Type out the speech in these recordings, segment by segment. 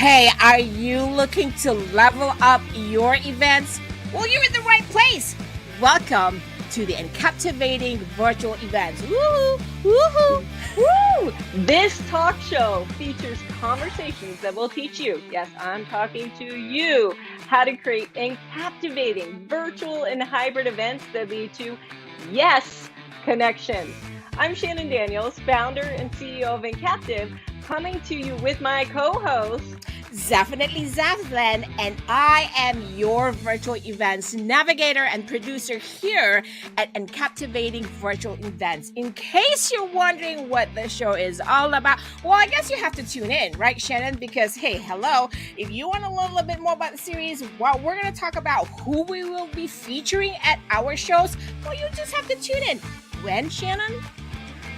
Hey, are you looking to level up your events? Well, you're in the right place. Welcome to the Encaptivating virtual events. Woo! Woohoo! Woo! This talk show features conversations that will teach you, yes, I'm talking to you, how to create encaptivating virtual and hybrid events that lead to, yes, connections. I'm Shannon Daniels, founder and CEO of Encaptive, coming to you with my co-host, Definitely Zaflan, and I am your virtual events navigator and producer here at Encaptivating Virtual Events. In case you're wondering what the show is all about, well, I guess you have to tune in, right, Shannon? Because, hey, hello, if you want to learn a little bit more about the series, well, we're going to talk about who we will be featuring at our shows. Well, you just have to tune in. When, Shannon?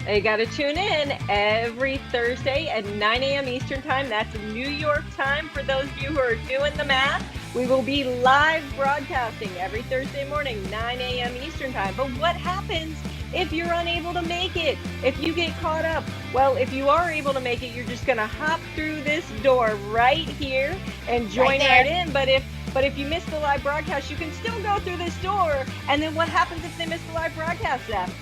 You got to tune in every Thursday at 9 a.m. Eastern Time. That's New York time for those of you who are doing the math. We will be live broadcasting every Thursday morning, 9 a.m. Eastern Time. But what happens if you're unable to make it? If you get caught up? Well, if you are able to make it, you're just going to hop through this door right here and join right in. But if you miss the live broadcast, you can still go through this door. And then what happens if they miss the live broadcast, Zeph?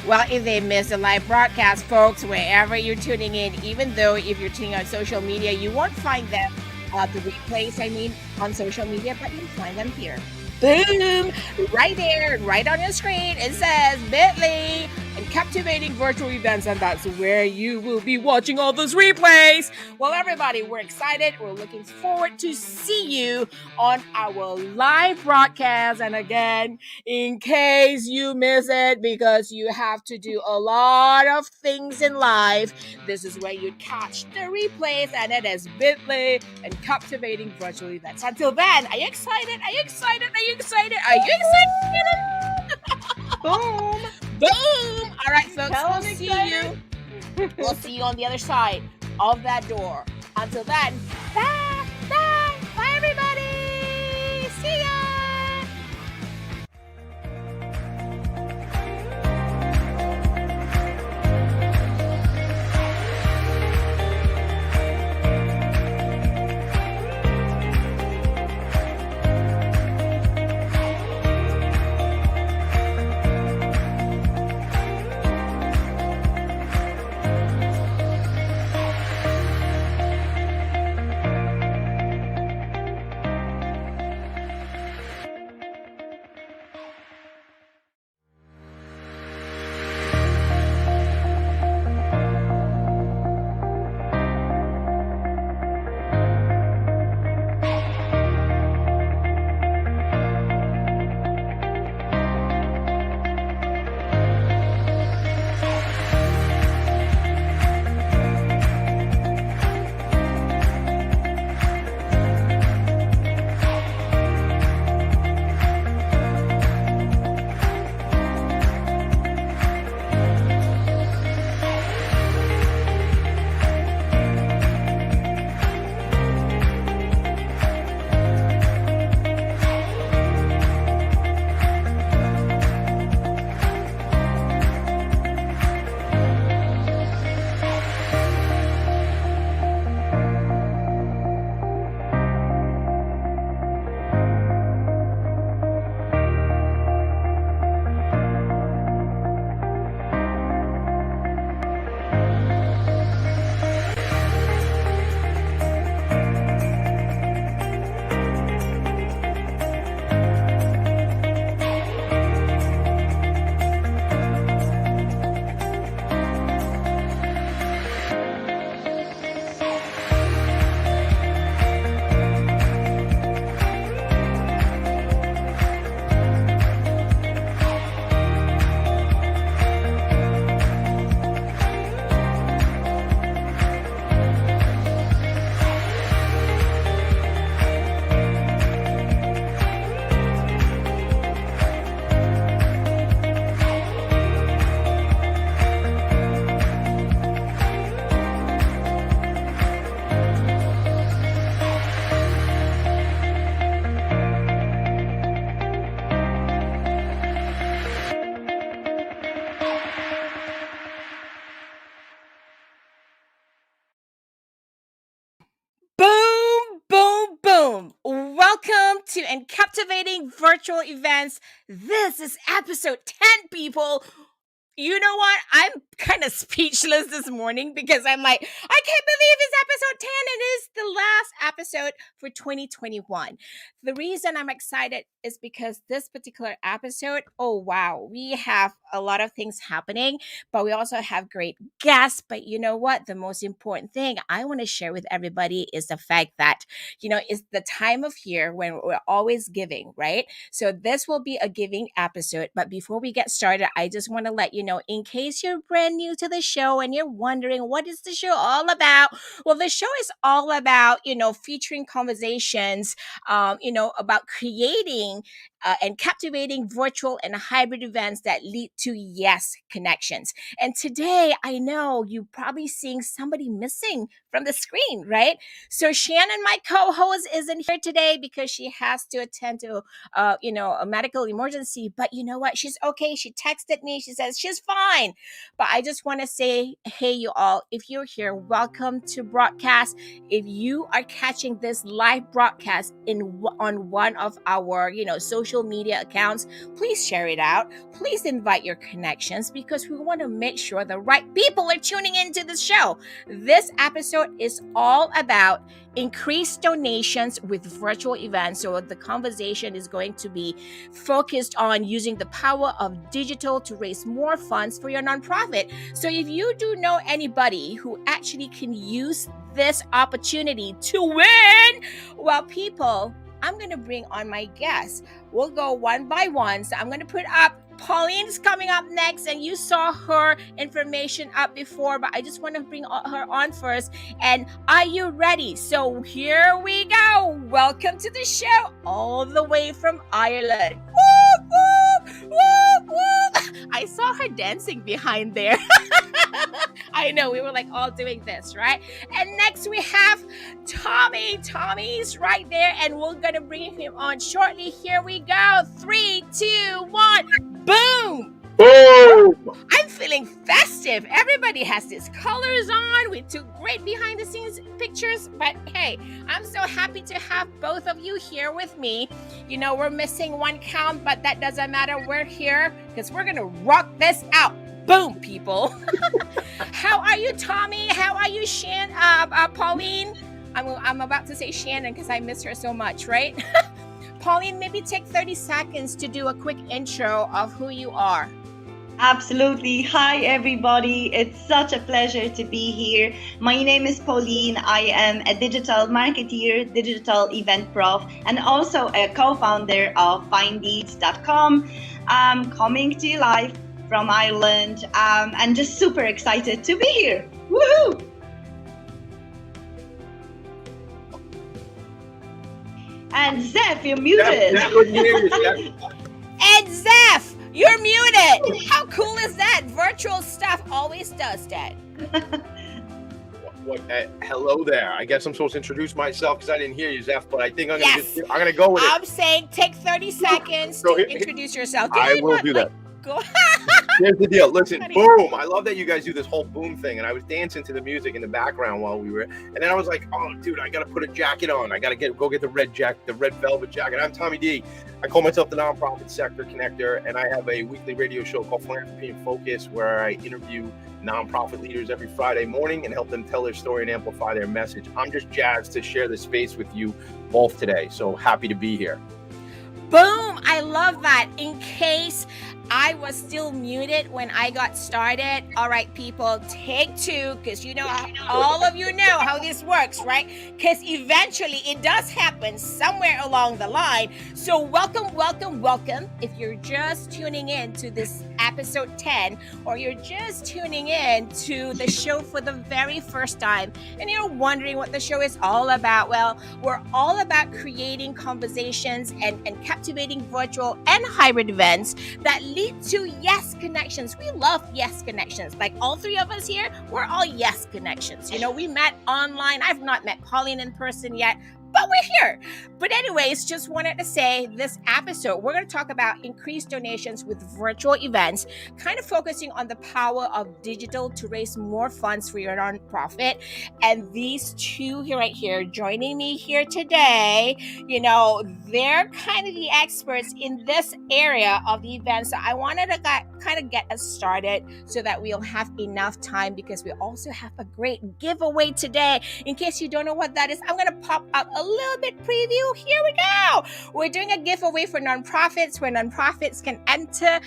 Well, if they miss a live broadcast, folks, wherever you're tuning in, even though if you're tuning on social media, you won't find them, the replays, on social media, but you'll find them here. Boom! Right there, right on your screen, it says bit.ly Encaptivating virtual events, and that's where you will be watching all those replays. Well, everybody, we're excited. We're looking forward to see you on our live broadcast. And again, in case you miss it because you have to do a lot of things in life, this is where you catch the replays, and it is bit.ly Encaptivating virtual events. Until then, are you excited? Are you excited? Are you excited? Are you excited? Boom! Boom! All right, folks, we'll see you. We'll see you on the other side of that door. Until then, bye, bye, bye, everybody. See ya. Boom! Welcome to Encaptivating Virtual Events. This is episode 10, people. You know what? I'm kind of speechless this morning because I'm like, I can't believe it's episode 10 and it's the last episode for 2021. The reason I'm excited is because this particular episode, oh wow, we have a lot of things happening, but we also have great guests. But you know what? The most important thing I want to share with everybody is the fact that, it's the time of year when we're always giving, right? So this will be a giving episode. But before we get started, I just want to let you know, in case you're brand new to the show and you're wondering what is the show all about, well, the show is all about, featuring conversations, about creating and captivating virtual and hybrid events that lead to yes connections. And today, I know you're probably seeing somebody missing from the screen, right? So Shannon, my co-host, isn't here today because she has to attend to a medical emergency. But you know what? She's okay. She texted me. She says she's fine. But I just want to say, hey, you all, if you're here, welcome to broadcast. If you are catching this live broadcast on one of our, social media accounts, please share it out. Please invite your connections because we want to make sure the right people are tuning into the show. This episode is all about increased donations with virtual events. So the conversation is going to be focused on using the power of digital to raise more funds for your nonprofit. So if you do know anybody who actually can use this opportunity to win, well, people, I'm going to bring on my guests. We'll go one by one. So I'm going to put up Pauline's coming up next, and you saw her information up before, but I just want to bring her on first. And are you ready? So here we go. Welcome to the show, all the way from Ireland. Woo, woo, woo, woo. I saw her dancing behind there. I know, we were like all doing this, right? And next we have Tommy. Tommy's right there, and we're gonna bring him on shortly. Here we go. 3, 2, 1. Boom! Boom! I'm feeling festive. Everybody has these colors on. We took great behind the scenes pictures, but hey, I'm so happy to have both of you here with me. We're missing one count, but that doesn't matter. We're here because we're gonna rock this out. Boom, people. How are you, Tommy? How are you, Pauline? I'm about to say Shannon because I miss her so much, right? Pauline, maybe take 30 seconds to do a quick intro of who you are. Absolutely. Hi, everybody. It's such a pleasure to be here. My name is Pauline. I am a digital marketeer, digital event prof, and also a co-founder of FindDeeds.com. I'm coming to you live from Ireland, and just super excited to be here. Woohoo! And Zeph, you're muted. And Zeph, you're muted. How cool is that? Virtual stuff always does that. Hello there. I guess I'm supposed to introduce myself because I didn't hear you, Zeph, but I think I'm gonna go with it. I'm saying take 30 seconds to introduce yourself. I will do that. Go. Here's the deal. Listen, boom. I love that you guys do this whole boom thing. And I was dancing to the music in the background while we were. And then I was like, oh, dude, I got to put a jacket on. I got to go get the red velvet jacket. I'm Tommy D. I call myself the nonprofit sector connector. And I have a weekly radio show called Philanthropy and Focus where I interview nonprofit leaders every Friday morning and help them tell their story and amplify their message. I'm just jazzed to share this space with you both today. So happy to be here. Boom! I love that. In case I was still muted when I got started. All right, people, take 2, because all of you know how this works, right? Because eventually it does happen somewhere along the line. So welcome. If you're just tuning in to this episode 10, or you're just tuning in to the show for the very first time, and you're wondering what the show is all about, well, we're all about creating conversations and captivating virtual and hybrid events that lead to yes connections. We love yes connections. Like all 3 of us here, we're all yes connections. We met online. I've not met Pauline in person yet. but we're here. But anyways, just wanted to say this episode, we're going to talk about increased donations with virtual events, kind of focusing on the power of digital to raise more funds for your nonprofit. And these two here, right here, joining me here today, they're kind of the experts in this area of the event. So I wanted to kind of get us started so that we'll have enough time, because we also have a great giveaway today. In case you don't know what that is, I'm going to pop up a little bit preview. Here we go. We're doing a giveaway for nonprofits where nonprofits can enter,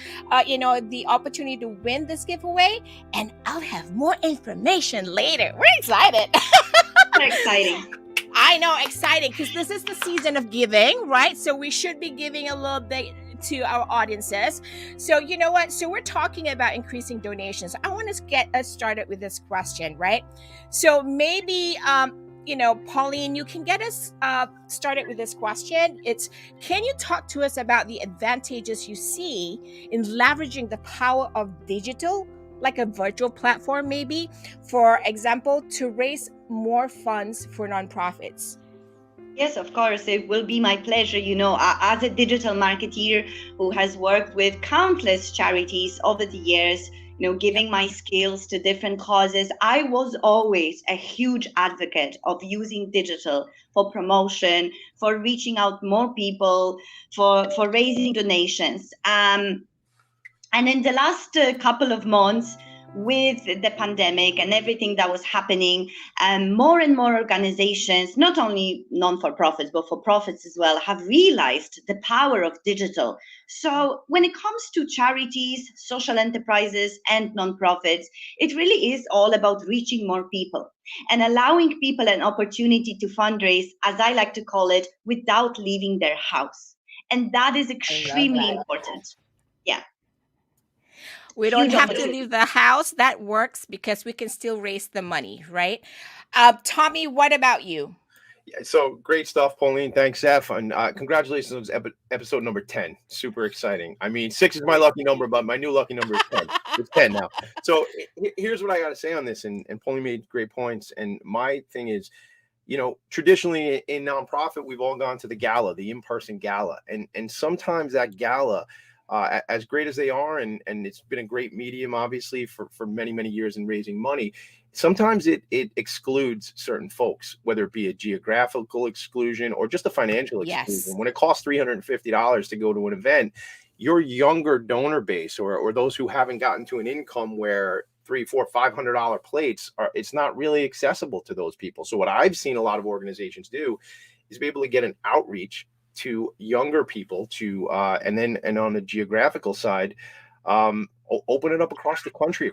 the opportunity to win this giveaway. And I'll have more information later. We're excited. Exciting. I know, exciting, because this is the season of giving, right? So we should be giving a little bit to our audiences. So you know what? So we're talking about increasing donations. I want to get us started with this question, right? So maybe, Pauline, you can get us started with this question. It's, can you talk to us about the advantages you see in leveraging the power of digital, like a virtual platform, maybe, for example, to raise more funds for nonprofits? Yes, of course, it will be my pleasure. As a digital marketeer who has worked with countless charities over the years, giving my skills to different causes, I was always a huge advocate of using digital for promotion, for reaching out more people, for raising donations. And in the last couple of months, with the pandemic and everything that was happening, more and more organizations, not only non-for-profits, but for-profits as well, have realized the power of digital. So when it comes to charities, social enterprises, and nonprofits, it really is all about reaching more people and allowing people an opportunity to fundraise, as I like to call it, without leaving their house. And that is extremely important. Yeah. We don't have to leave the house. That works because we can still raise the money, right? Tommy, what about you? Yeah, so great stuff, Pauline. Thanks, Zeph. And congratulations on episode number 10. Super exciting. I mean, 6 is my lucky number, but my new lucky number is 10. It's 10 now. So here's what I got to say on this. And Pauline made great points. And my thing is, traditionally in nonprofit, we've all gone to the gala, the in-person gala. And sometimes that gala, as great as they are, and it's been a great medium, obviously, for many, many years in raising money, sometimes it excludes certain folks, whether it be a geographical exclusion or just a financial exclusion. Yes. When it costs $350 to go to an event, your younger donor base, or those who haven't gotten to an income where $300, $400, $500 plates it's not really accessible to those people. So what I've seen a lot of organizations do is be able to get an outreach to younger people, to and on the geographical side, open it up across the country,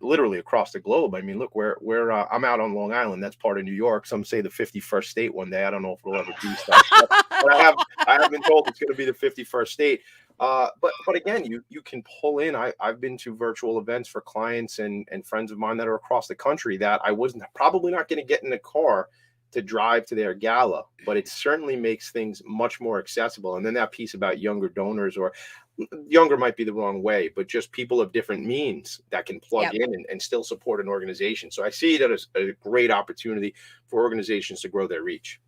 literally across the globe. I mean, look, where I'm out on Long Island, that's part of New York. Some say the 51st state one day. I don't know if it'll ever be stuff, but I have been told it's going to be the 51st state. But again, you can pull in. I've been to virtual events for clients and friends of mine that are across the country that I wasn't probably not going to get in the car to drive to their gala, but it certainly makes things much more accessible. And then that piece about younger donors, or younger might be the wrong way, but just people of different means that can plug in and still support an organization. So I see that as a great opportunity for organizations to grow their reach.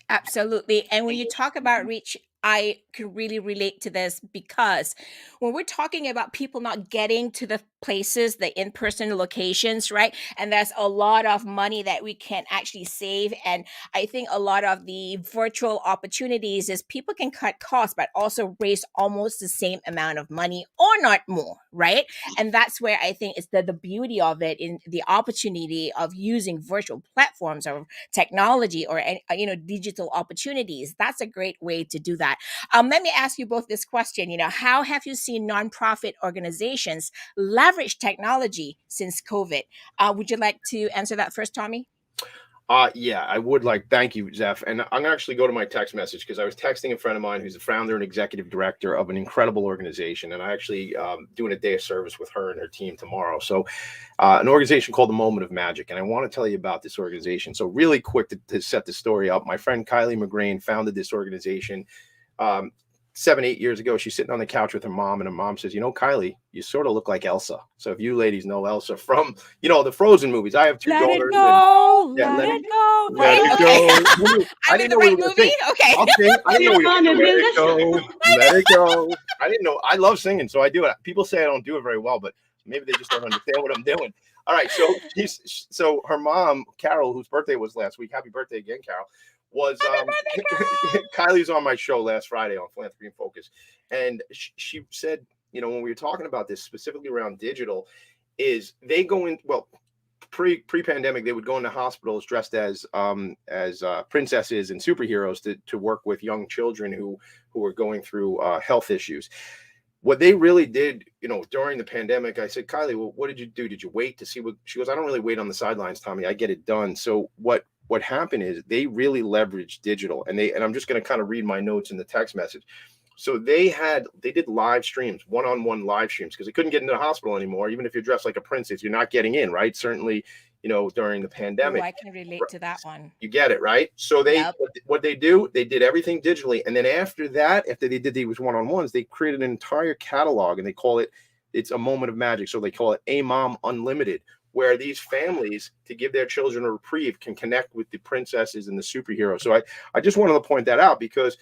Absolutely. And when you talk about reach, I can really relate to this, because when we're talking about people not getting to the places, the in-person locations, right? And there's a lot of money that we can actually save. And I think a lot of the virtual opportunities is people can cut costs, but also raise almost the same amount of money or not more, right? And that's where I think it's the beauty of it, in the opportunity of using virtual platforms or technology or, digital opportunities. That's a great way to do that. Let me ask you both this question. How have you seen nonprofit organizations leverage technology since COVID? Would you like to answer that first, Tommy? Yeah, I would like. Thank you, Zeph. And I'm gonna actually go to my text message, because I was texting a friend of mine who's the founder and executive director of an incredible organization, and I actually doing a day of service with her and her team tomorrow. So, an organization called the Moment of Magic, and I want to tell you about this organization. So, really quick to set the story up, my friend Kylie McGrain founded this organization. 7-8 years ago, she's sitting on the couch with her mom, and her mom says, Kylie, you sort of look like Elsa. So if you ladies know Elsa from, the Frozen movies, I have two daughters. Let it go. Let it go. I'm in the right movie? Okay. I didn't know we were let it go. Let it go. I didn't know. I love singing, so I do it. People say I don't do it very well, but maybe they just don't understand what I'm doing. All right. So her mom, Carol, whose birthday was last week, happy birthday again, Carol, was Kylie's on my show last Friday on Philanthropy in Focus. And she said, when we were talking about this specifically around digital, is they go in, well, pre-pandemic, they would go into hospitals dressed as princesses and superheroes to work with young children who were going through health issues. What they really did, during the pandemic, I said, Kylie, well, what did you do? Did you wait to see what she goes? I don't really wait on the sidelines, Tommy. I get it done. So what happened is they really leveraged digital, and I'm just going to kind of read my notes in the text message. So they did live streams, one-on-one live streams, because they couldn't get into the hospital anymore. Even if you're dressed like a princess, you're not getting in, right? Certainly, during the pandemic. I can relate to that one. You get it, right? So what they do, they did everything digitally. And then after they did these one-on-ones, they created an entire catalog, and they call it's a moment of magic. So they call it A Mom Unlimited, where these families, to give their children a reprieve, can connect with the princesses and the superheroes. So I just wanted to point that out because,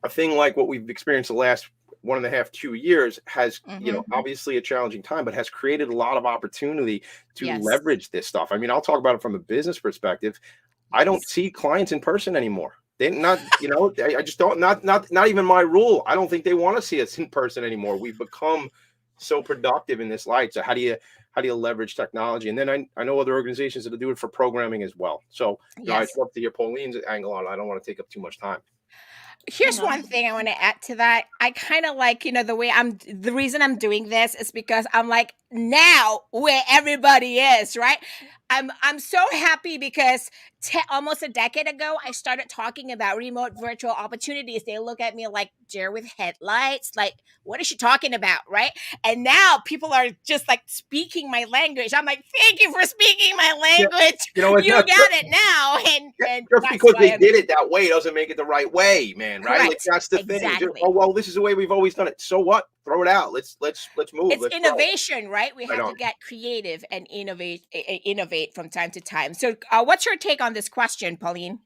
a thing like what we've experienced the last 1.5, 2 years has, obviously a challenging time, but has created a lot of opportunity to leverage this stuff. I mean, I'll talk about it from a business perspective. I don't see clients in person anymore. They're not, I just don't, not even my rule. I don't think they want to see us in person anymore. We've become so productive in this light. So how do you leverage technology? And then I know other organizations that do it for programming as well. So I'd love to hear Pauline's angle on it. I don't want to take up too much time. Here's one thing I want to add to that. I kind of like, the reason I'm doing this is because I'm like now where everybody is, right? I'm so happy because almost a decade ago, I started talking about remote virtual opportunities. They look at me like deer with headlights. Like, what is she talking about, right? And now people are just like speaking my language. I'm like, thank you for speaking my language. You got it now. And just because they did it that way doesn't make it the right way, man. Right? Correct. Like that's the thing. Just, this is the way we've always done it. So what? Throw it out. Let's move. It's innovation, right? We have to get creative and innovate from time to time. So what's your take on this question, Pauline?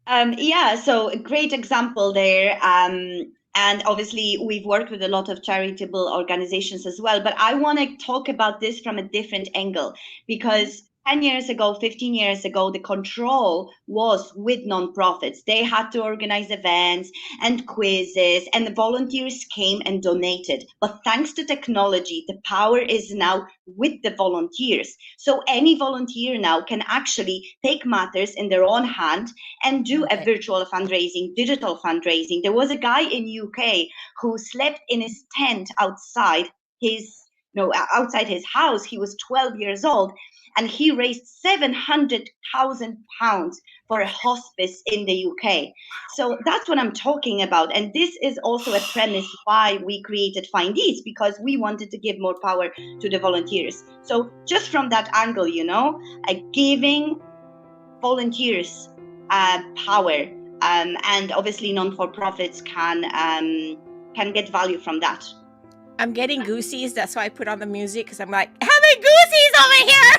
So a great example there. And obviously we've worked with a lot of charitable organizations as well, but I want to talk about this from a different angle because 10 years ago, 15 years ago, the control was with nonprofits. They had to organize events and quizzes, and the volunteers came and donated. But thanks to technology, the power is now with the volunteers. So any volunteer now can actually take matters in their own hand and do a virtual fundraising, digital fundraising. There was a guy in UK who slept in his tent outside his house. He was 12 years old. And he raised £700,000 for a hospice in the UK. So that's what I'm talking about. And this is also a premise why we created Find These, because we wanted to give more power to the volunteers. So just from that angle, giving volunteers power, and obviously non-for-profits can get value from that. I'm getting goosies. That's why I put on the music, because I'm like, having goosies over here.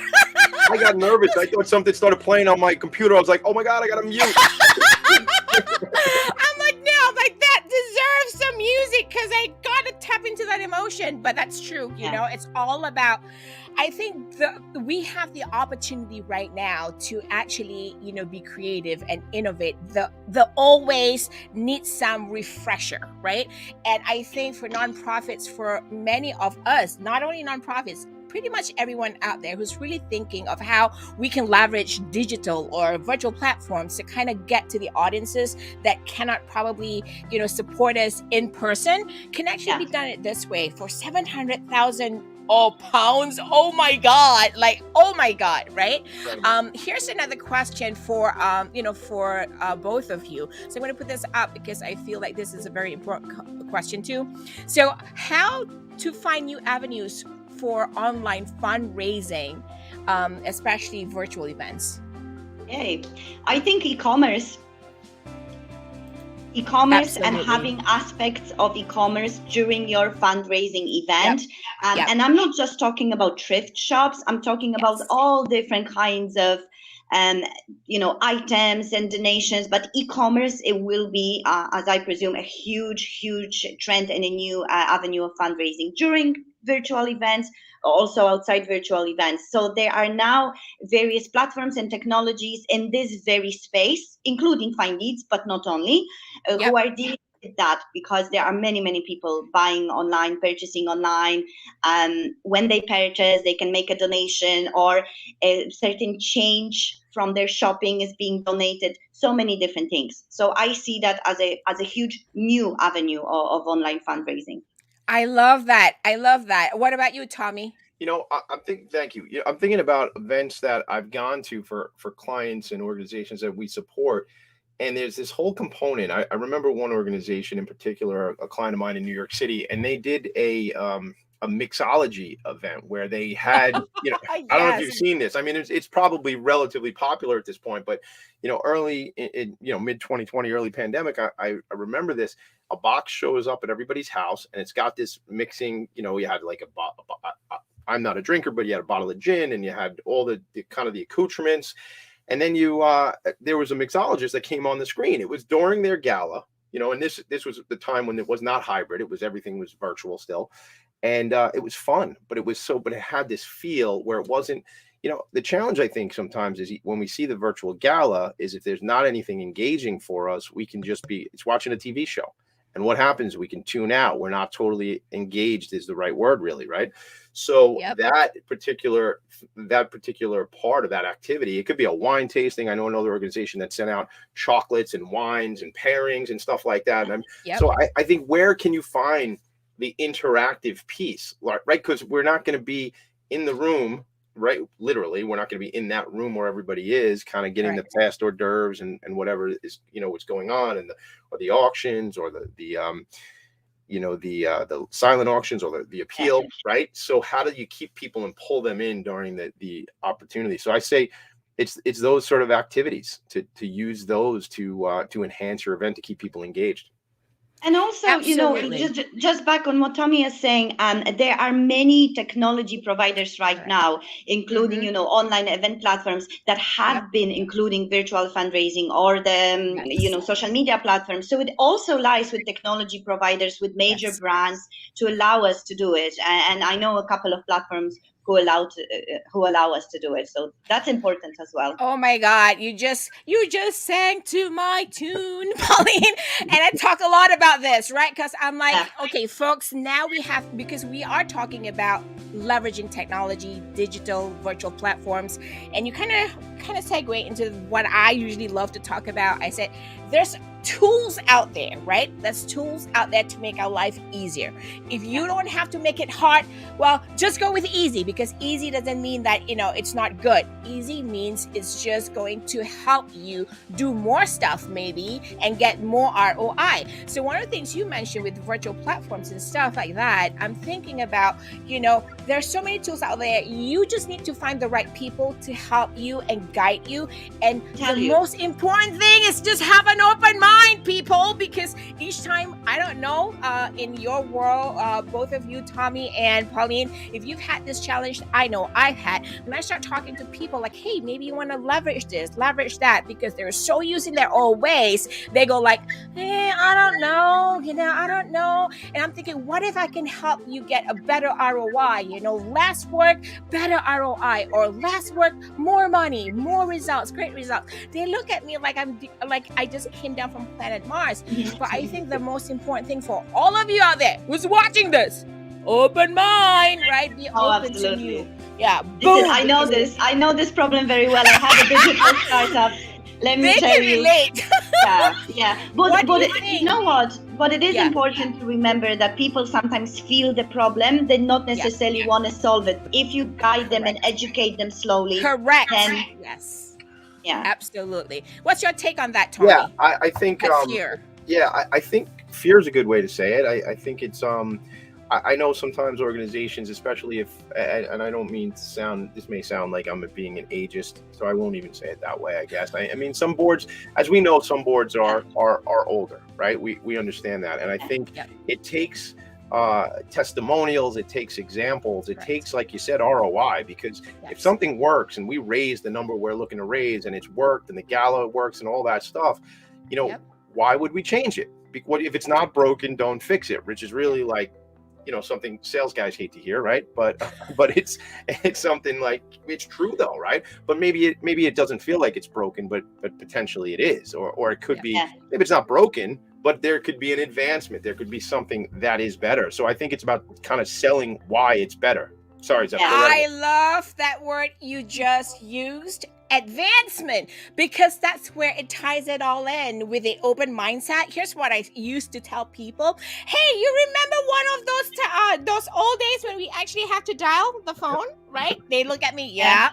I got nervous. I thought something started playing on my computer. I was like, oh my God, I got to mute. I'm like, no, like that deserves some music because I got to tap into that emotion. But that's true. It's all about, I think we have the opportunity right now to actually, be creative and innovate. The always needs some refresher, right? And I think for nonprofits, for many of us, not only nonprofits, pretty much everyone out there who's really thinking of how we can leverage digital or virtual platforms to kind of get to the audiences that cannot probably, support us in person, can actually be done it this way for 700,000 pounds. Oh my God. Right? Here's another question for both of you. So I'm going to put this up because I feel like this is a very important question too. So how to find new avenues for online fundraising, especially virtual events? I think e-commerce. e-commerce and Absolutely. having aspects of e-commerce during your fundraising event. Yep. And I'm not just talking about thrift shops. I'm talking about Yes. all different kinds of items and donations. But e-commerce, it will be, as I presume, a huge trend and a new avenue of fundraising during virtual events, also outside virtual events. So there are now various platforms and technologies in this very space, including Find Leads, but not only, who are dealing with that, because there are many people buying online, purchasing online. When they purchase, they can make a donation, or a certain change from their shopping is being donated. So many different things. So I see that as a huge new avenue of online fundraising. I love that. I love that. What about you, Tommy? I'm thinking. Thank you. I'm thinking about events that I've gone to for clients and organizations that we support, and there's this whole component. I remember one organization in particular, a client of mine in New York City, and they did a mixology event where they had, I don't know if you've Yes. seen this. I mean, it's probably relatively popular at this point, but early in mid 2020, early pandemic, I remember this. A box shows up at everybody's house, and it's got this mixing. You had like I'm not a drinker, but you had a bottle of gin, and you had all the kind of the accoutrements. And then there was a mixologist that came on the screen. It was during their gala, and this was the time when it was not hybrid. Everything was virtual still. And it was fun, but it had this feel where it wasn't, the challenge I think sometimes is when we see the virtual gala is if there's not anything engaging for us, we can just it's watching a TV show. And what happens? We can tune out. We're not totally engaged is the right word, really, right? So that particular part of that activity, it could be a wine tasting. I know another organization that sent out chocolates and wines and pairings and stuff like that. And so I think, where can you find the interactive piece, right? Because we're not going to be in the room, right? Literally, we're not going to be in that room where everybody is kind of getting the fast hors d'oeuvres and whatever is, what's going on, and the auctions, or the silent auctions, or the appeal, right? So how do you keep people and pull them in during the opportunity? So I say it's those sort of activities to use those to enhance your event, to keep people engaged. And also, just back on what Tommy is saying, there are many technology providers right now, including, online event platforms that have been including virtual fundraising, or the, social media platforms. So it also lies with technology providers, with major brands, to allow us to do it. And I know a couple of platforms who allow us to do it. So that's important as well. Oh my God, you just sang to my tune, Pauline. And I talk a lot about this, right? Because I'm like, okay, folks, now because we are talking about leveraging technology, digital, virtual platforms, and you kind of segue into what I usually love to talk about. I said, there's tools out there, right? There's tools out there to make our life easier. If you don't have to make it hard, well, just go with easy, because easy doesn't mean that, it's not good. Easy means it's just going to help you do more stuff maybe and get more ROI. So one of the things you mentioned with virtual platforms and stuff like that, I'm thinking about, there's so many tools out there. You just need to find the right people to help you and guide you. And most important thing is just have an open mind, people, because each time, I don't know, in your world, both of you, Tommy and Pauline, if you've had this challenge, I know I've had, when I start talking to people like, hey, maybe you want to leverage this, leverage that, because they're so used in their old ways, they go like, hey, I don't know, I don't know. And I'm thinking, what if I can help you get a better ROI, less work, better ROI, or less work, more money, more results, great results. They look at me like I just came down from planet Mars. But I think the most important thing for all of you out there who's watching this, open mind, right? Be open to new. Yeah. Listen, I know this problem very well. I have a digital startup. Let me tell you. Relate. Yeah. But you know what? But it is important to remember that people sometimes feel the problem. They not necessarily want to solve it. If you guide them and educate them slowly. Correct. Then, yes. Yeah. Absolutely. What's your take on that, Tommy? Yeah, I think fear. Yeah, I think fear is a good way to say it. I think it's I know sometimes organizations, especially if, and I don't mean to sound, this may sound like I'm being an ageist, so I won't even say it that way, I guess. I mean, some boards, as we know, some boards are older, right? We understand that. And I think it takes testimonials, it takes examples, it takes, like you said, ROI, because if something works and we raise the number we're looking to raise and it's worked and the gala works and all that stuff, you know, why would we change it? What if it's not broken, don't fix it, which is really like, you know, something sales guys hate to hear, right? But it's something like, it's true though, right? But maybe it doesn't feel like it's broken, but potentially it is, or it could be, maybe it's not broken, but there could be an advancement. There could be something that is better. So I think it's about kind of selling why it's better. Sorry, Zeph. I love that word you just used, advancement, because that's where it ties it all in with the open mindset. Here's what I used to tell people. Hey, you remember one of those old days when we actually have to dial the phone, right? They look at me, yeah.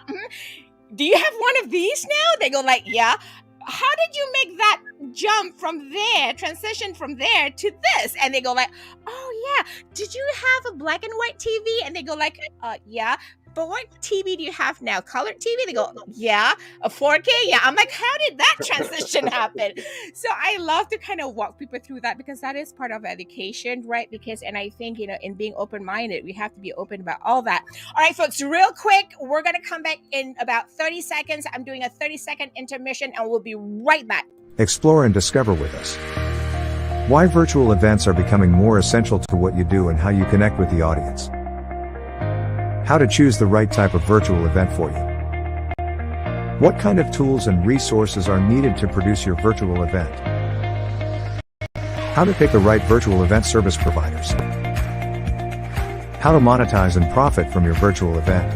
Do you have one of these now? They go like, yeah. How did you make that jump from there, transition from there to this? And they go like, oh yeah, did you have a black and white TV? And they go like, yeah. But what TV do you have now? Colored TV? They go, yeah. A 4K? Yeah. I'm like, how did that transition happen? So I love to kind of walk people through that, because that is part of education, right? And I think, you know, in being open-minded, we have to be open about all that. All right, folks, real quick, we're going to come back in about 30 seconds. I'm doing a 30-second intermission, and we'll be right back. Explore and discover with us why virtual events are becoming more essential to what you do and how you connect with the audience. How to choose the right type of virtual event for you. What kind of tools and resources are needed to produce your virtual event? How to pick the right virtual event service providers. How to monetize and profit from your virtual event.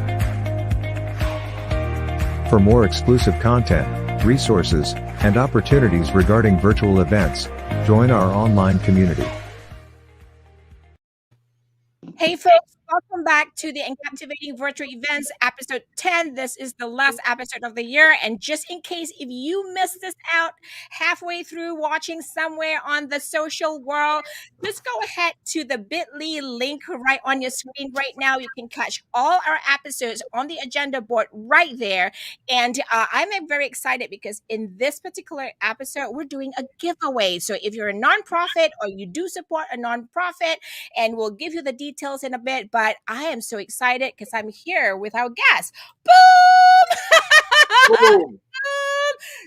For more exclusive content, resources, and opportunities regarding virtual events, join our online community. Hey folks, welcome back to the Encaptivating Virtual Events episode 10. This is the last episode of the year, and just in case if you missed this out halfway through watching somewhere on the social world, just go ahead to the bit.ly link right on your screen right now. You can catch all our episodes on the agenda board right there. And I'm very excited because in this particular episode, we're doing a giveaway. So if you're a nonprofit or you do support a nonprofit, and we'll give you the details in a bit, but I am so excited because I'm here with our guest. Boom! Boom!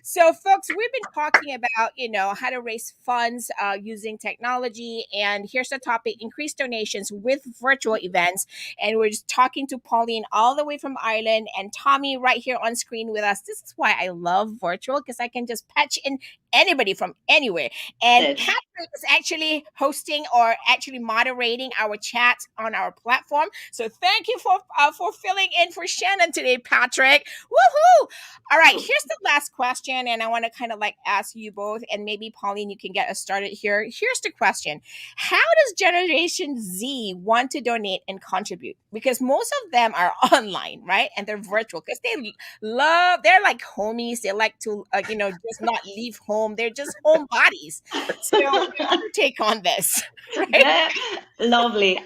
So, folks, we've been talking about, you know, how to raise funds using technology, and here's the topic: increase donations with virtual events. And we're just talking to Pauline all the way from Ireland, and Tommy right here on screen with us. This is why I love virtual, because I can just patch in anybody from anywhere. And Patrick is actually hosting or actually moderating our chat on our platform. So thank you for filling in for Shannon today, Patrick. Woohoo! All right, here's the last question, and I want to kind of like ask you both, and maybe Pauline, you can get us started here. Here's the question: how does Generation Z want to donate and contribute? Because most of them are online, right? And they're virtual because they're like homies. They like to, just not leave home. They're just homebodies. So what's your take on this? Right? Yeah, lovely.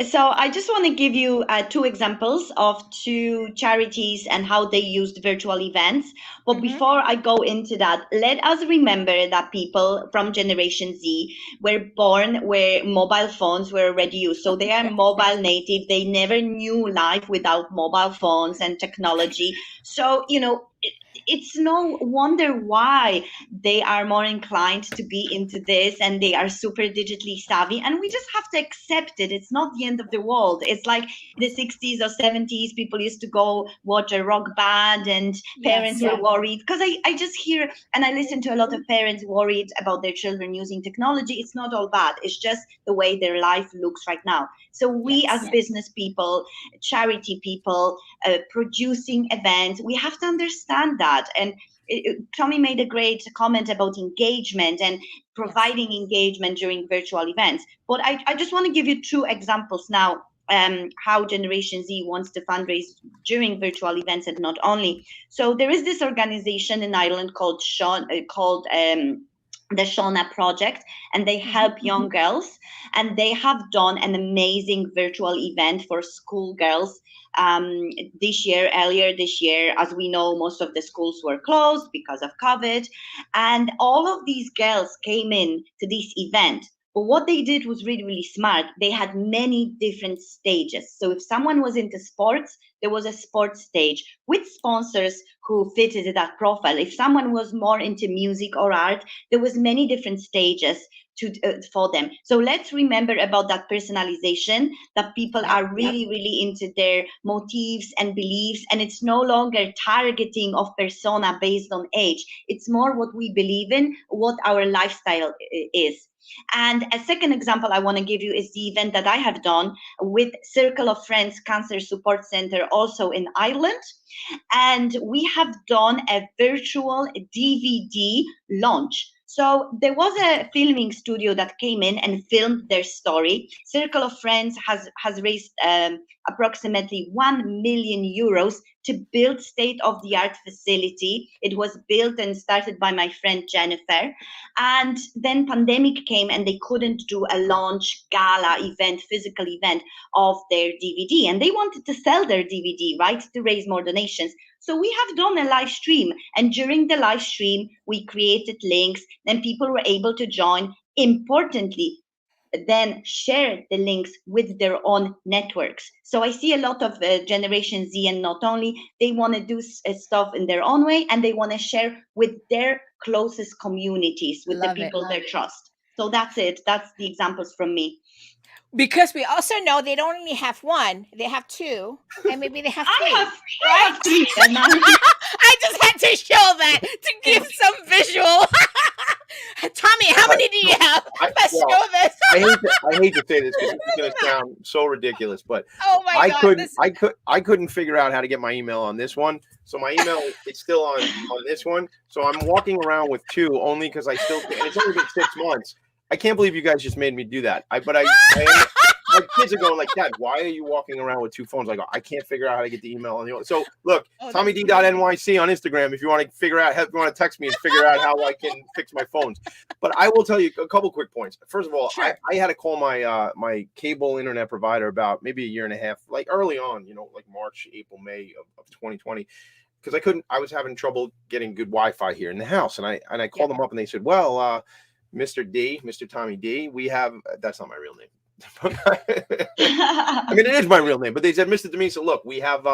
So I just want to give you two examples of two charities and how they used virtual events. But before I go into that, let us remember that people from Generation Z were born where mobile phones were already used. So they are mobile native. They never knew life without mobile phones and technology. So, it's no wonder why they are more inclined to be into this, and they are super digitally savvy, and we just have to accept it. It's not the end of the world. It's like the 60s or 70s, people used to go watch a rock band, and parents were worried, because I just hear and I listen to a lot of parents worried about their children using technology. It's not all bad. It's just the way their life looks right now. So we as business people, charity people, producing events, we have to understand that. And Tommy made a great comment about engagement and providing engagement during virtual events. But I just want to give you two examples now, how Generation Z wants to fundraise during virtual events, and not only. So there is this organization in Ireland called the Shona project, and they help young girls. And they have done an amazing virtual event for schoolgirls earlier this year. As we know, most of the schools were closed because of COVID, and all of these girls came in to this event. But what they did was really, really smart. They had many different stages. So if someone was into sports, there was a sports stage with sponsors who fitted that profile. If someone was more into music or art, there was many different stages for them. So let's remember about that personalization, that people are really, really into their motifs and beliefs, and it's no longer targeting of persona based on age. It's more what we believe in, what our lifestyle is. And a second example I want to give you is the event that I have done with Circle of Friends Cancer Support Center, also in Ireland. And we have done a virtual DVD launch. So there was a filming studio that came in and filmed their story. Circle of Friends has raised approximately 1 million euros to build state-of-the-art facility. It was built and started by my friend Jennifer. And then pandemic came and they couldn't do a launch gala event, physical event of their DVD. And they wanted to sell their DVD, right, to raise more donations. So we have done a live stream, and during the live stream, we created links and people were able to join. Importantly, then share the links with their own networks. So I see a lot of Generation Z, and not only, they want to do stuff in their own way, and they want to share with their closest communities, with the people they trust. So that's it. That's the examples from me. Because we also know they don't only have one, they have two, and maybe they have three. I have three. I just had to show that to give some visual. Tommy, how many do you have? Let's show this. I hate to say this because it's going to sound so ridiculous, but oh my God, I couldn't figure out how to get my email on this one. So my email is still on this one. So I'm walking around with two only because I still, and it's only been 6 months. I can't believe you guys just made me do that. My kids are going like, Dad, why are you walking around with two phones? I go, I can't figure out how to get the email on the. So look, TommyD.NYC on Instagram. If you want to figure out, if you want to text me and figure out how I can fix my phones. But I will tell you a couple quick points. First of all, sure. I had to call my my cable internet provider about maybe a year and a half, like early on, like March, April, May of 2020. Because I was having trouble getting good Wi-Fi here in the house. And I called them up and they said, well, Mr. Tommy D, we have, that's not my real name. I mean, it is my real name, but they said, Mr. Demisa, look, we have,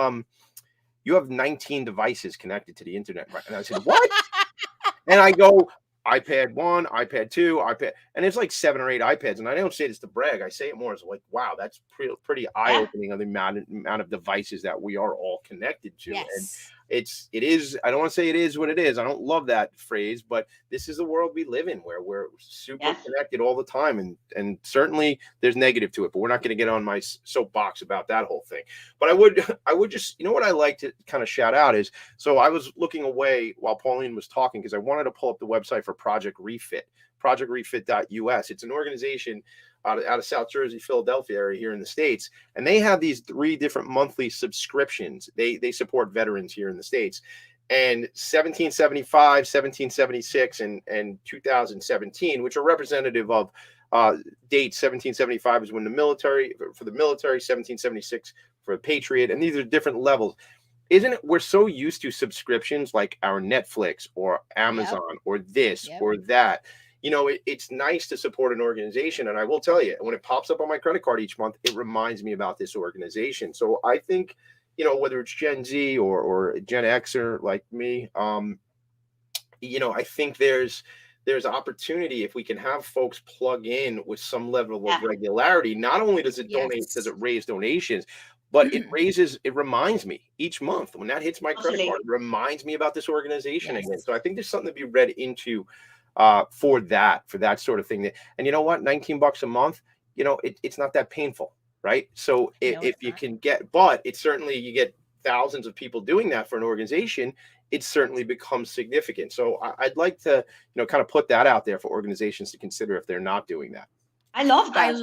you have 19 devices connected to the internet. Right? And I said, what? And I go, iPad 1, iPad 2, iPad, and it's like 7 or 8 iPads. And I don't say this to brag. I say it more as like, wow, that's pretty eye-opening of the amount of devices that we are all connected to. Yes. And it is, I don't want to say it is what it is. I don't love that phrase, but this is the world we live in where we're super connected all the time. And certainly there's negative to it, but we're not going to get on my soapbox about that whole thing. But I would just, what I like to kind of shout out is, so I was looking away while Pauline was talking because I wanted to pull up the website for Project Refit, projectrefit.us. It's an organization out of South Jersey, Philadelphia area here in the States. And they have these 3 different monthly subscriptions. They support veterans here in the States. And 1775, 1776, and 2017, which are representative of dates. 1775 is when the military, for the military, 1776 for a patriot. And these are different levels. Isn't it? We're so used to subscriptions like our Netflix or Amazon or this or that. It's nice to support an organization. And I will tell you, when it pops up on my credit card each month, it reminds me about this organization. So I think, whether it's Gen Z or Gen Xer like me, I think there's opportunity if we can have folks plug in with some level of regularity. Not only does it does it raise donations, but it reminds me each month when that hits my credit card, it reminds me about this organization again. So I think there's something to be read into for that sort of thing. And you know what, $19 a month, it's not that painful, right? So if you can get, but it's certainly, you get thousands of people doing that for an organization, it certainly becomes significant. So I'd like to, kind of put that out there for organizations to consider if they're not doing that. I love that.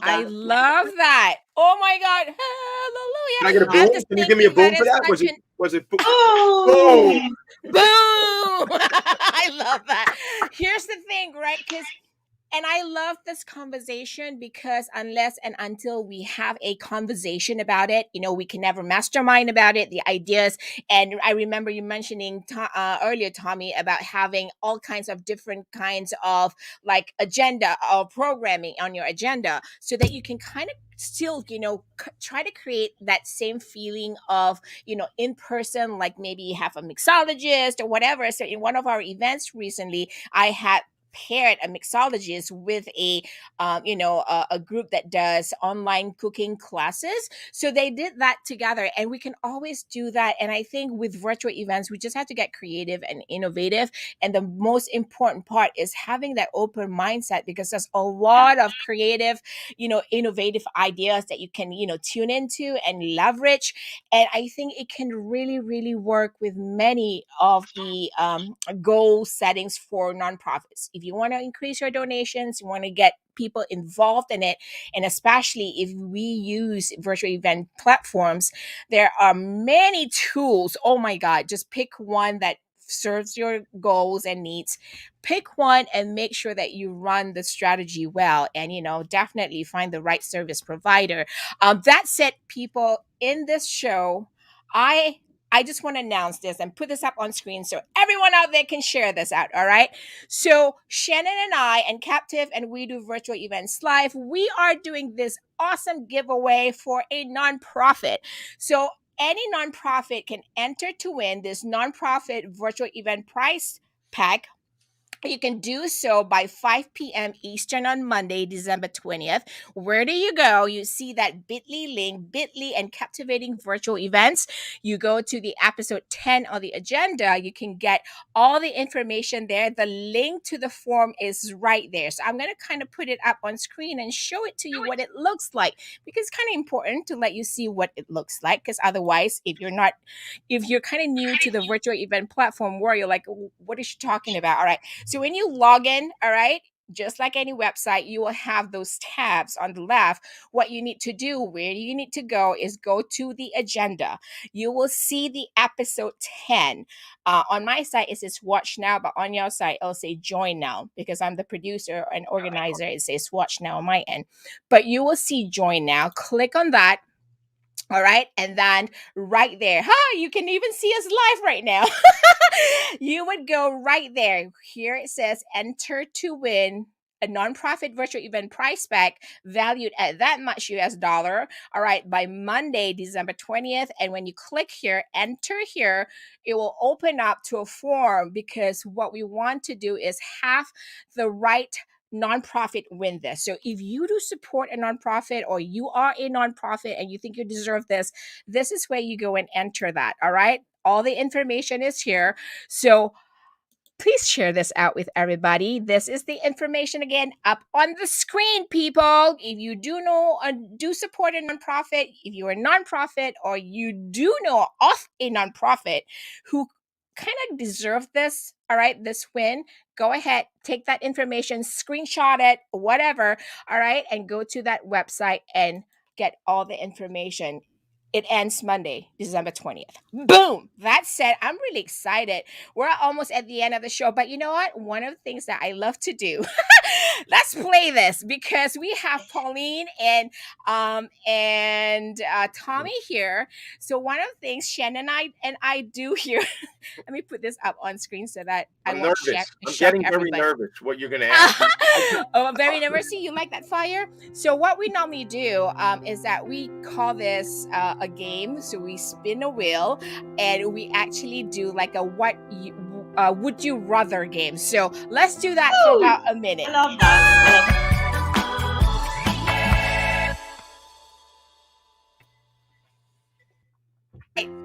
I love that. Oh my God. Hallelujah. Can I get a boom? Can you give me a boom for that? Was it boom? Boom. Boom. I love that. Here's the thing, right? And I love this conversation because unless and until we have a conversation about it, we can never mastermind about it, the ideas. And I remember you mentioning earlier, Tommy, about having all kinds of different kinds of like agenda or programming on your agenda so that you can kind of still try to create that same feeling of in person, like maybe you have a mixologist or whatever. So in one of our events recently, I had paired a mixologist with a group that does online cooking classes, so they did that together, and we can always do that. And I think with virtual events we just have to get creative and innovative, and the most important part is having that open mindset, because there's a lot of creative innovative ideas that you can tune into and leverage. And I think it can really really work with many of the goal settings for nonprofits. If you want to increase your donations, you want to get people involved in it, and especially if we use virtual event platforms, there are many tools. Oh my God, just pick one that serves your goals and needs. Pick one and make sure that you run the strategy well, and definitely find the right service provider. That said, people, in this show, I just want to announce this and put this up on screen so everyone out there can share this out. All right. So Shannon and I and Captive and We Do Virtual Events Live, we are doing this awesome giveaway for a nonprofit. So any nonprofit can enter to win this nonprofit virtual event prize pack. You can do so by 5 p.m. Eastern on Monday, December 20th. Where do you go? You see that bit.ly link, bit.ly and Captivating Virtual Events. You go to the episode 10 on the agenda. You can get all the information there. The link to the form is right there. So I'm going to kind of put it up on screen and show it to you what it looks like, because it's kind of important to let you see what it looks like. Because otherwise, if you're kind of new to the virtual event platform where you're like, what is she talking about? All right. So when you log in, all right, just like any website, you will have those tabs on the left. What you need to do, where you need to go, is go to the agenda. You will see the episode 10. On my site, it says watch now, but on your site, it'll say join now, because I'm the producer and organizer. It says watch now on my end. But you will see join now. Click on that. All right. And then right there, you can even see us live right now. You would go right there. Here it says enter to win a nonprofit virtual event prize pack valued at that much US dollar. All right. By Monday, December 20th. And when you click here, enter here, it will open up to a form, because what we want to do is have the right nonprofit win this. So if you do support a nonprofit, or you are a nonprofit and you think you deserve this, this is where you go and enter that. All right. All the information is here. So please share this out with everybody. This is the information again up on the screen, people. If you do support a nonprofit, if you're a nonprofit, or you do know of a nonprofit who kind of deserve this, all right, this win, go ahead, take that information, screenshot it, whatever, all right, and go to that website and get all the information. It ends Monday, December 20th. Boom! That said, I'm really excited. We're almost at the end of the show, but you know what? One of the things that I love to do, let's play this, because we have Pauline and Tommy here. So one of the things Shannon and I do here, let me put this up on screen so that I'm I won't nervous. I'm shock getting everybody. very nervous. What you're gonna ask? Oh, I'm very nervous. See, you like that flyer? So what we normally do is that we call this a game. So we spin a wheel, and we actually do like a would you rather game. So let's do that for about a minute. I love that.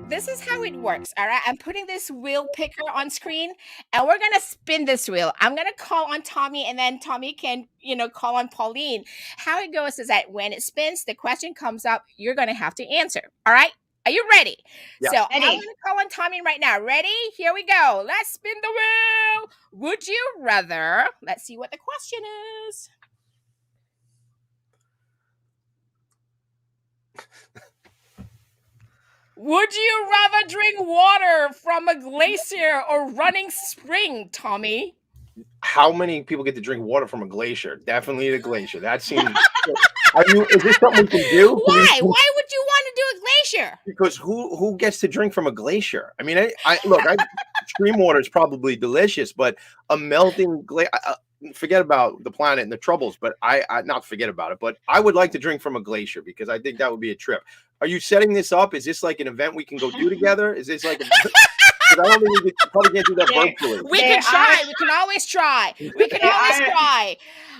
This is how it works. All right. I'm putting this wheel picker on screen, and we're going to spin this wheel. I'm going to call on Tommy, and then Tommy can, call on Pauline. How it goes is that when it spins, the question comes up, you're going to have to answer. All right. Are you ready? Yeah. So Ready. I'm going to call on Tommy right now. Ready? Here we go. Let's spin the wheel. Would you rather? Let's see what the question is. Would you rather drink water from a glacier or running spring, Tommy? How many people get to drink water from a glacier? Definitely the glacier. That seems. Is this something we can do? Why? Why would you want to do a glacier? Because who gets to drink from a glacier? I mean, stream water is probably delicious, but a melting glacier. Forget about the planet and the troubles, but I not forget about it. But I would like to drink from a glacier because I think that would be a trip. Are you setting this up? Is this like an event we can go do together? Is this like? I don't think we probably can't do that virtually. We can try. We can always try. We can always try.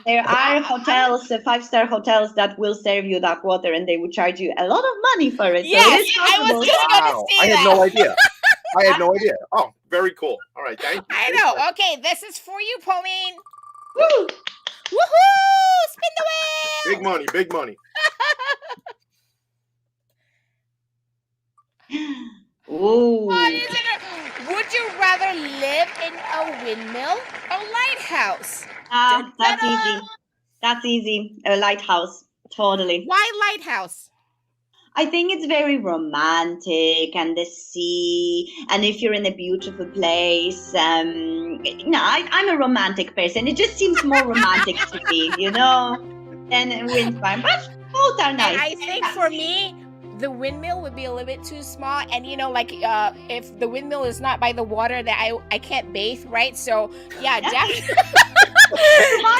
There are hotels, 5-star hotels that will serve you that water, and they would charge you a lot of money for it. Yes, so it is possible. I had no idea. I had no idea. Oh, very cool. All right, thank you. I know. Okay, this is for you, Pauline. Woo! Woohoo! Spin the wheel. Big money, big money. Ooh. What is it? Would you rather live in a windmill or lighthouse? That's easy. That's easy. A lighthouse. Totally. Why lighthouse? I think it's very romantic, and the sea, and if you're in a beautiful place, I'm a romantic person. It just seems more romantic to me, than a wind farm. But both are nice. And I think for me, the windmill would be a little bit too small, and if the windmill is not by the water, that I can't bathe, right? So yeah, definitely.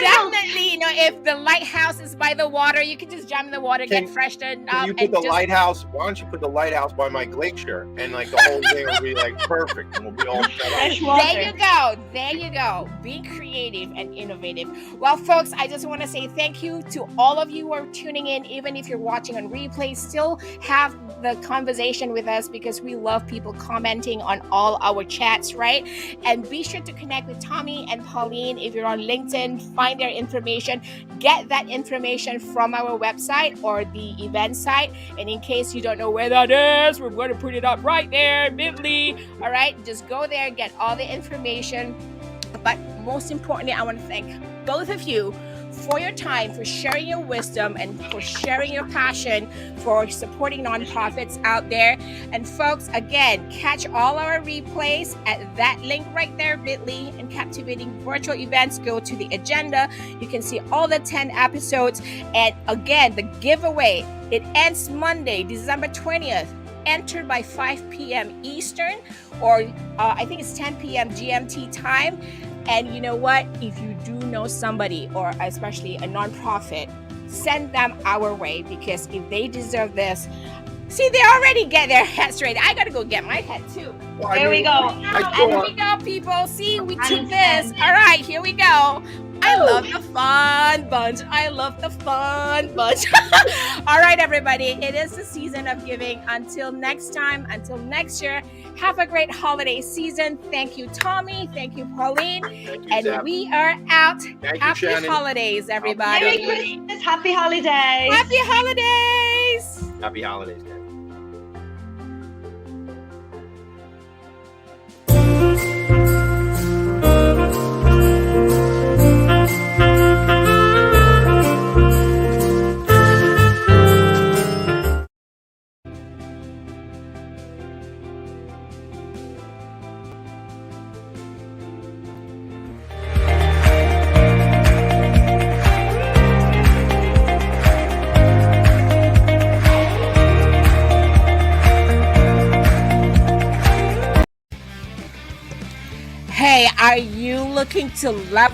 Definitely, if the lighthouse is by the water, you can just jump in the water, get freshened up. You put the lighthouse. Why don't you put the lighthouse by my glacier, and like the whole thing will be like perfect, and we'll be all set up. Fresh water. There you go. Be creative and innovative. Well, folks, I just want to say thank you to all of you who are tuning in, even if you're watching on replay. Still have the conversation with us because we love people commenting on all our chats, right? And be sure to connect with Tommy and Pauline if you're on LinkedIn. Find their information. Get that information from our website or the event site. And in case you don't know where that is, we're going to put it up right there, bit.ly. All right, just go there, get all the information. But most importantly, I want to thank both of you for your time, for sharing your wisdom, and for sharing your passion for supporting nonprofits out there. And folks, again, catch all our replays at that link right there, bit.ly, Encaptivating virtual events. Go to the agenda. You can see all the 10 episodes. And again, the giveaway, it ends Monday, December 20th. Enter by 5 p.m. Eastern, or I think it's 10 p.m. GMT time. And you know what? If you do know somebody, or especially a nonprofit, send them our way, because if they deserve this, see, they already get their hats ready. I gotta go get my hat too. Well, There we go. Here we go, people. See, we took this. All right, here we go. I love the fun bunch. All right, everybody. It is the season of giving. Until next time, until next year, have a great holiday season. Thank you, Tommy. Thank you, Pauline. Thank you, And Zap. we are out. Thank you, Happy Shannon. holidays, everybody. Merry Christmas. Happy holidays. Happy holidays. Happy holidays, guys. Hey, are you looking to level